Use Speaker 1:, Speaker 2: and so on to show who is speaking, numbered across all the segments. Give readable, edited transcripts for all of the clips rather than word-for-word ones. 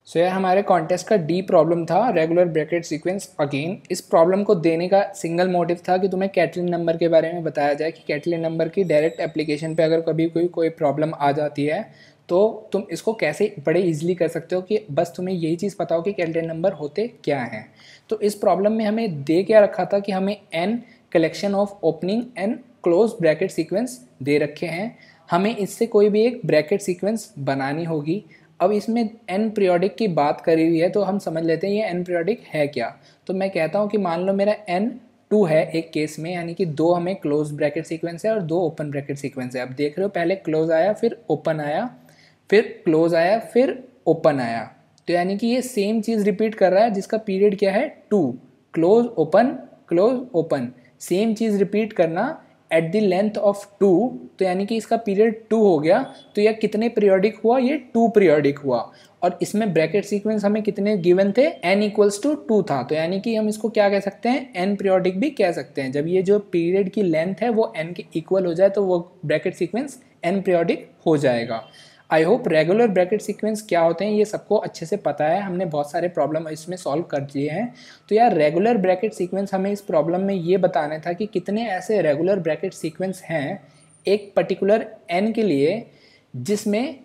Speaker 1: सो यार हमारे कॉन्टेस्ट का डी प्रॉब्लम था रेगुलर ब्रैकेट सीक्वेंस अगेन। इस प्रॉब्लम को देने का सिंगल मोटिव था कि तुम्हें कैटलिन नंबर के बारे में बताया जाए कि कैटलिन नंबर की डायरेक्ट एप्लीकेशन पे अगर कभी कोई प्रॉब्लम आ जाती है तो तुम इसको कैसे बड़े इजीली कर सकते हो कि बस तुम्हें यही चीज़ पता हो कि कैटलिन नंबर होते क्या हैं। तो इस प्रॉब्लम में हमें दे क्या रखा था कि हमें an collection of opening and close bracket sequence दे रखे हैं, हमें इससे कोई भी एक ब्रैकेट सीक्वेंस बनानी होगी। अब इसमें एन पीरियोडिक की बात करी हुई है तो हम समझ लेते हैं ये एन पीरियोडिक है क्या। तो मैं कहता हूँ कि मान लो मेरा एन 2 है एक केस में, यानी कि 2 हमें क्लोज ब्रैकेट सीक्वेंस है और 2 ओपन ब्रैकेट सीक्वेंस है। अब देख रहे हो पहले क्लोज आया, फिर ओपन आया, फिर क्लोज आया, फिर ओपन आया। तो यानी कि ये सेम चीज़ रिपीट कर रहा है जिसका पीरियड क्या है 2, क्लोज ओपन सेम चीज़ रिपीट करना एट द लेंथ ऑफ 2। तो यानी कि इसका पीरियड 2 हो गया। तो यह कितने पीरियोडिक हुआ, ये 2 पीरियोडिक हुआ। और इसमें ब्रैकेट सीक्वेंस हमें कितने गिवन थे, n इक्वल्स टू 2 था। तो यानी कि हम इसको क्या कह सकते हैं, n पीरियोडिक भी कह सकते हैं। जब ये जो पीरियड की लेंथ है वो n के इक्वल हो जाए तो वो ब्रैकेट सीक्वेंस n पीरियोडिक हो जाएगा। I hope regular bracket sequence क्या होते हैं ये सबको अच्छे से पता है, हमने बहुत सारे प्रॉब्लम इसमें सॉल्व कर दिए हैं। तो यार रेगुलर ब्रैकेट सीक्वेंस हमें इस प्रॉब्लम में ये बताना था कि कितने ऐसे रेगुलर ब्रैकेट सीक्वेंस हैं एक पर्टिकुलर n के लिए जिसमें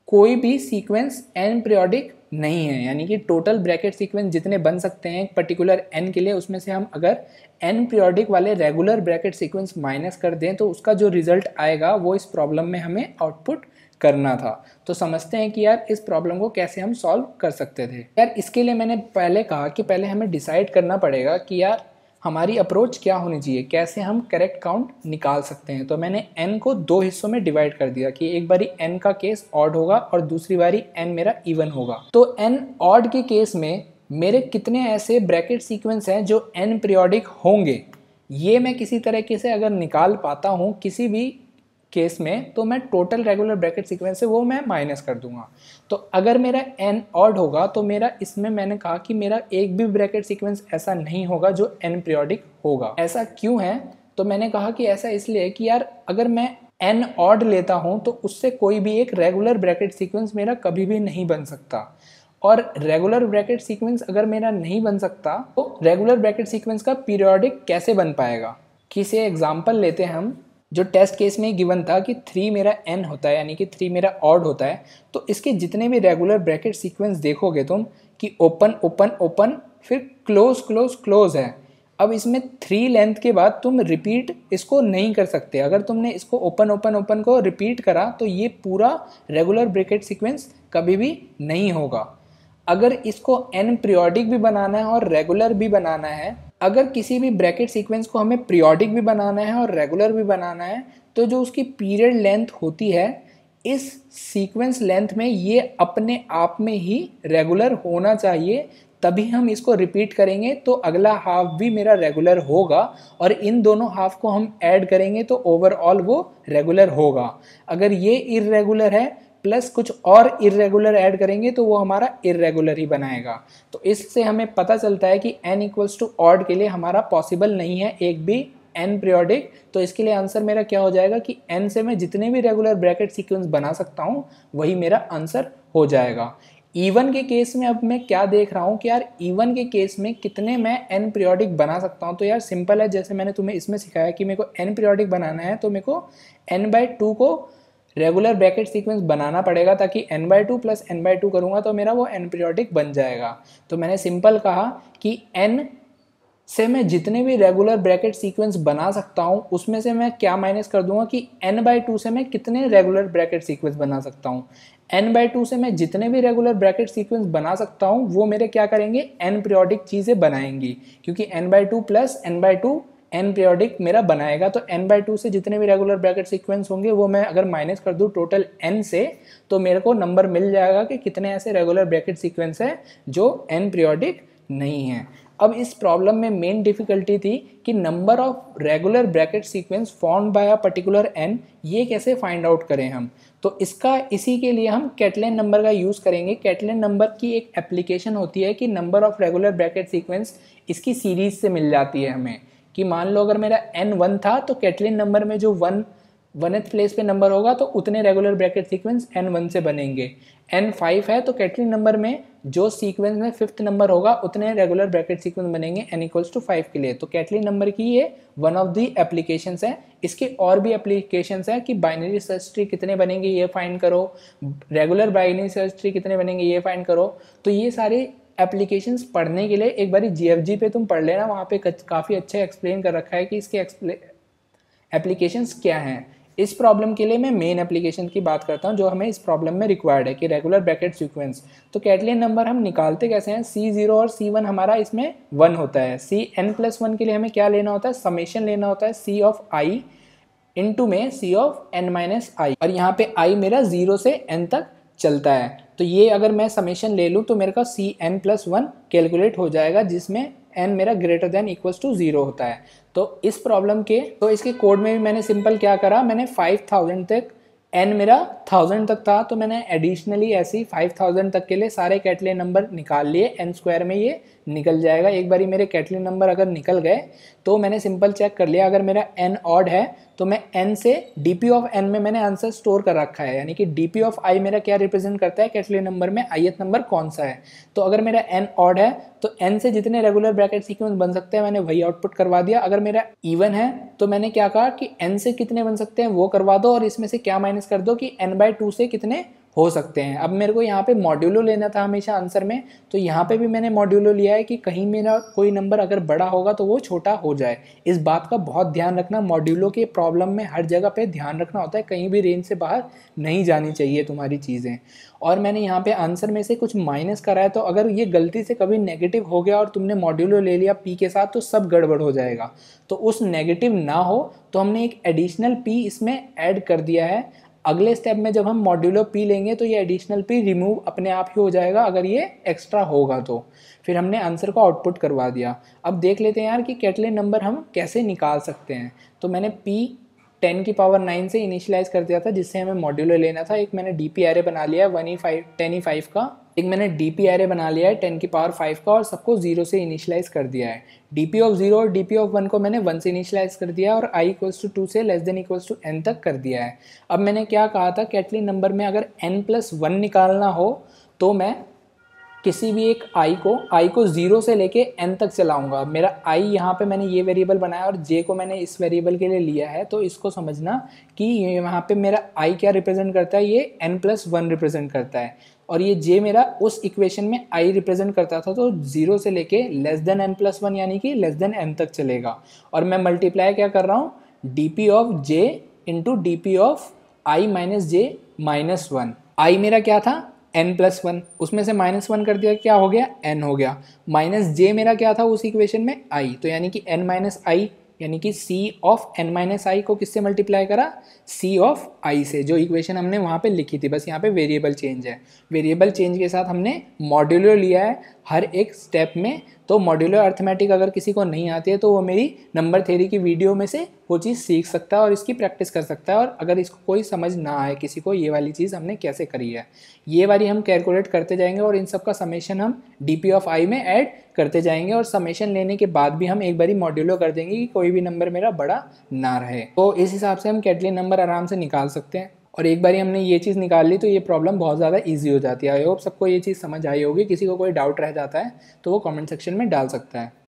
Speaker 1: कोई भी सीक्वेंस n पीरियोडिक नहीं है। यानी कि टोटल ब्रैकेट सीक्वेंस जितने बन सकते हैं एक पर्टिकुलर n के लिए, उसमें से हम अगर n पीरियोडिक वाले रेगुलर ब्रैकेट सीक्वेंस माइनस कर दें तो उसका जो रिजल्ट आएगा वो इस प्रॉब्लम में हमें आउटपुट करना था। तो समझते हैं कि यार इस प्रॉब्लम को कैसे हम सॉल्व कर सकते थे। यार इसके लिए मैंने पहले कहा कि पहले हमें डिसाइड करना पड़ेगा कि यार हमारी अप्रोच क्या होनी चाहिए, कैसे हम करेक्ट काउंट निकाल सकते हैं। तो मैंने n को 2 हिस्सों में डिवाइड कर दिया कि एक बारी n का केस ऑड होगा और दूसरी बारी n मेरा इवन होगा। तो n ऑड के केस में मेरे कितने ऐसे ब्रैकेट सीक्वेंस हैं जो n पीरियोडिक होंगे, ये मैं किसी तरीके से अगर निकाल पाता हूँ किसी भी केस में तो मैं टोटल रेगुलर ब्रैकेट सीक्वेंस से वो मैं माइनस कर दूंगा। तो अगर मेरा n ऑड होगा तो मेरा इसमें मैंने कहा कि मेरा एक भी ब्रैकेट सीक्वेंस ऐसा नहीं होगा जो n पीरियोडिक होगा। ऐसा क्यों है, तो मैंने कहा कि ऐसा इसलिए कि यार अगर मैं n ऑड लेता हूं तो उससे कोई भी एक रेगुलर ब्रैकेट सीक्वेंस मेरा कभी भी नहीं बन सकता। और रेगुलर ब्रैकेट सीक्वेंस अगर मेरा नहीं बन सकता तो रेगुलर ब्रैकेट सीक्वेंस का पीरियोडिक कैसे बन पाएगा। किसी एग्जाम्पल लेते हैं हम, जो टेस्ट केस में गिवन था कि 3 मेरा n होता है, यानी कि 3 मेरा ऑड होता है। तो इसके जितने भी रेगुलर ब्रैकेट सीक्वेंस देखोगे तुम कि ओपन ओपन ओपन फिर क्लोज क्लोज क्लोज है। अब इसमें 3 लेंथ के बाद तुम रिपीट इसको नहीं कर सकते। अगर तुमने इसको ओपन ओपन ओपन को रिपीट करा तो ये पूरा रेगुलर ब्रैकेट सीक्वेंस कभी भी नहीं होगा। अगर इसको n पीरियोडिक भी बनाना है और रेगुलर भी बनाना है, अगर किसी भी ब्रैकेट सीक्वेंस को हमें पीरियोडिक भी बनाना है और रेगुलर भी बनाना है तो जो उसकी पीरियड लेंथ होती है इस सीक्वेंस लेंथ में ये अपने आप में ही रेगुलर होना चाहिए, तभी हम इसको रिपीट करेंगे तो अगला हाफ भी मेरा रेगुलर होगा और इन दोनों हाफ को हम ऐड करेंगे तो ओवरऑल वो रेगुलर होगा। अगर ये इर्रेगुलर है प्लस कुछ और इरेगुलर ऐड करेंगे तो वो हमारा इरेगुलर ही बनाएगा। तो इससे हमें पता चलता है कि n इक्वल्स टू ऑड के लिए हमारा पॉसिबल नहीं है एक भी n पीरियोडिक। तो इसके लिए आंसर मेरा क्या हो जाएगा कि n से मैं जितने भी रेगुलर ब्रैकेट सीक्वेंस बना सकता हूँ वही मेरा आंसर हो जाएगा। इवन के केस में अब मैं क्या देख रहा हूँ कि यार इवन के केस में कितने मैं n पीरियोडिक बना सकता हूँ। तो यार सिंपल है, जैसे मैंने तुम्हें इसमें सिखाया कि मेरे को n पीरियोडिक बनाना है तो मेरे को n/2 को रेगुलर ब्रैकेट सीक्वेंस बनाना पड़ेगा, ताकि n/2 प्लस n/2 करूँगा तो मेरा वो n पीरियोडिक बन जाएगा। तो मैंने सिंपल कहा कि n से मैं जितने भी रेगुलर ब्रैकेट सीक्वेंस बना सकता हूँ उसमें से मैं क्या माइनस कर दूंगा कि n/2 से मैं कितने रेगुलर ब्रैकेट सीक्वेंस बना सकता हूँ। n/2 से मैं जितने भी रेगुलर ब्रैकेट सीक्वेंस बना सकता हूँ वो मेरे क्या करेंगे, n पीरियोडिक चीज़ें बनाएंगी, क्योंकि n/2 plus n/2 n periodic मेरा बनाएगा। तो n/2 से जितने भी रेगुलर ब्रैकेट सीक्वेंस होंगे वो मैं अगर माइनस कर दूं टोटल n से तो मेरे को नंबर मिल जाएगा कि कितने ऐसे रेगुलर ब्रैकेट सीक्वेंस है जो n पीरियोडिक नहीं है। अब इस प्रॉब्लम में मेन डिफिकल्टी थी कि number of regular bracket sequence formed by a particular n, ये कैसे फाइंड आउट करें हम। तो इसी के लिए हम कैटलिन नंबर का यूज़ करेंगे। कैटलिन नंबर की एक एप्लीकेशन होती है कि number of regular bracket sequence इसकी सीरीज से मिल जाती है हमें। कि मान लो अगर मेरा n 1 था तो कैटलिन नंबर में जो 1 1th प्लेस पे नंबर होगा तो उतने रेगुलर ब्रैकेट सीक्वेंस n1 से बनेंगे। n5 है तो कैटलिन नंबर में जो सीक्वेंस में 5th नंबर होगा उतने रेगुलर ब्रैकेट सीक्वेंस बनेंगे n=5 के लिए। तो कैटलिन नंबर की ये वन ऑफ दी एप्लीकेशंस है। इसके और भी एप्लीकेशंस है कि बाइनरी सर्च ट्री कितने बनेंगे ये फाइंड करो, रेगुलर बाइनरी सर्च ट्री कितने बनेंगे ये फाइंड करो। तो ये सारे एप्लीकेशंस पढ़ने के लिए एक बारी GFG पे तुम पढ़ लेना, वहाँ पे काफ़ी अच्छा एक्सप्लेन कर रखा है कि इसके एप्लीकेशंस क्या हैं। इस प्रॉब्लम के लिए मैं मेन एप्लीकेशन की बात करता हूँ जो हमें इस प्रॉब्लम में रिक्वायर्ड है कि रेगुलर ब्रैकेट सीक्वेंस। तो कैटलिन नंबर हम निकालते कैसे हैं, C0 और C1 हमारा इसमें 1 होता है। Cn+1 के लिए हमें क्या लेना होता है, समेशन लेना होता है C ऑफ i इंटू में C ऑफ n-i, और यहाँ पे i मेरा 0 से n तक चलता है। तो ये अगर मैं समेशन ले लूँ तो मेरे का Cn+1 कैलकुलेट हो जाएगा जिसमें n मेरा ग्रेटर देन इक्वल्स टू 0 होता है। तो इस प्रॉब्लम के तो इसके कोड में भी मैंने सिंपल क्या करा, मैंने 5000 तक n मेरा 1000 तक था तो मैंने एडिशनली ऐसे ही 5000 तक के लिए सारे कैटलिन नंबर निकाल लिए। n² में ये निकल जाएगा। एक बारी मेरे कैटलिन नंबर अगर निकल गए तो मैंने सिंपल चेक कर लिया, अगर मेरा n ऑड है तो मैं n से dp ऑफ n में मैंने आंसर स्टोर कर रखा है, यानी कि dp ऑफ i मेरा क्या रिप्रेजेंट करता है, कैटलिन नंबर में ith नंबर कौन सा है। तो अगर मेरा n ऑड है तो n से जितने रेगुलर ब्रैकेट सीक्वेंस बन सकते हैं मैंने वही आउटपुट करवा दिया। अगर मेरा इवन है तो मैंने क्या कहा कि n से कितने बन सकते हैं वो करवा दो और इसमें से क्या माइनस कर दो कि n/2 से कितने हो सकते हैं। अब मेरे को यहाँ पे मॉड्यूलो लेना था हमेशा आंसर में, तो यहाँ पे भी मैंने मॉड्यूलो लिया है कि कहीं मेरा कोई नंबर अगर बड़ा होगा तो वो छोटा हो जाए। इस बात का बहुत ध्यान रखना, मॉड्यूलो के प्रॉब्लम में हर जगह पे ध्यान रखना होता है, कहीं भी रेंज से बाहर नहीं जानी चाहिए तुम्हारी चीज़ें। और मैंने यहाँ पे आंसर में से कुछ माइनस करा है, तो अगर ये गलती से कभी नेगेटिव हो गया और तुमने मॉड्यूलो ले लिया p के साथ तो सब गड़बड़ हो जाएगा। तो उस नेगेटिव ना हो तो हमने एक एडिशनल p इसमें ऐड कर दिया है। अगले स्टेप में जब हम मॉड्यूलो p लेंगे तो ये एडिशनल p रिमूव अपने आप ही हो जाएगा अगर ये एक्स्ट्रा होगा तो। फिर हमने आंसर को आउटपुट करवा दिया। अब देख लेते हैं यार कि कैटलिन नंबर हम कैसे निकाल सकते हैं। तो मैंने p 10⁹ से इनिशियलाइज कर दिया था जिससे हमें मॉड्यूलो लेना था। एक मैंने डीपी एरे बना लिया है 10e5 का, एक मैंने डीपी एरे बना लिया है 10⁵ का और सबको 0 से इनिशियलाइज कर दिया है। डीपी ऑफ 0 और डीपी ऑफ 1 को मैंने 1 से इनिशियलाइज कर दिया और i=2 से n तक कर दिया है। अब मैंने क्या कहा था, कैटलिन नंबर में अगर n+1 निकालना हो तो मैं किसी भी एक i को 0 से लेके n तक चलाऊंगा। मेरा i यहाँ पे मैंने ये वेरिएबल बनाया और j को मैंने इस वेरिएबल के लिए लिया है। तो इसको समझना कि यहाँ पे मेरा i क्या रिप्रेजेंट करता है, ये n+1 रिप्रेजेंट करता है और ये j मेरा उस इक्वेशन में i रिप्रेजेंट करता था। तो 0 से लेके n+1 यानी कि n तक चलेगा। और मैं मल्टीप्लाई क्या कर रहा हूँ, dp of j into dp of i minus j minus 1। i मेरा क्या था n+1, उसमें से -1 कर दिया, क्या हो गया n हो गया। माइनस j मेरा क्या था उस इक्वेशन में i, तो यानी कि n-i यानी कि c ऑफ n-i को किससे मल्टीप्लाई करा, c ऑफ i से, जो इक्वेशन हमने वहाँ पे लिखी थी। बस यहाँ पे वेरिएबल चेंज है। वेरिएबल चेंज के साथ हमने मॉड्यूलो लिया है हर एक स्टेप में। तो मॉड्यूलर अर्थमेटिक अगर किसी को नहीं आती है तो वो मेरी नंबर थ्योरी की वीडियो में से वो चीज़ सीख सकता है और इसकी प्रैक्टिस कर सकता है। और अगर इसको कोई समझ ना आए किसी को ये वाली चीज़ हमने कैसे करी है, ये वाली हम कैलकुलेट करते जाएंगे और इन सब का समेशन हम डीपी ऑफ आई में ऐड करते जाएंगे। और समेशन लेने के बाद भी हम एक बारी मॉड्यूलो कर देंगे कि कोई भी नंबर मेरा बड़ा ना रहे। तो इस हिसाब से हम कैटलिन नंबर आराम से निकाल सकते हैं। और एक बारी हमने ये चीज़ निकाल ली तो ये प्रॉब्लम बहुत ज़्यादा इजी हो जाती है। आई होप सबको ये चीज़ समझ आई होगी। किसी को कोई डाउट रह जाता है तो वो कमेंट सेक्शन में डाल सकता है।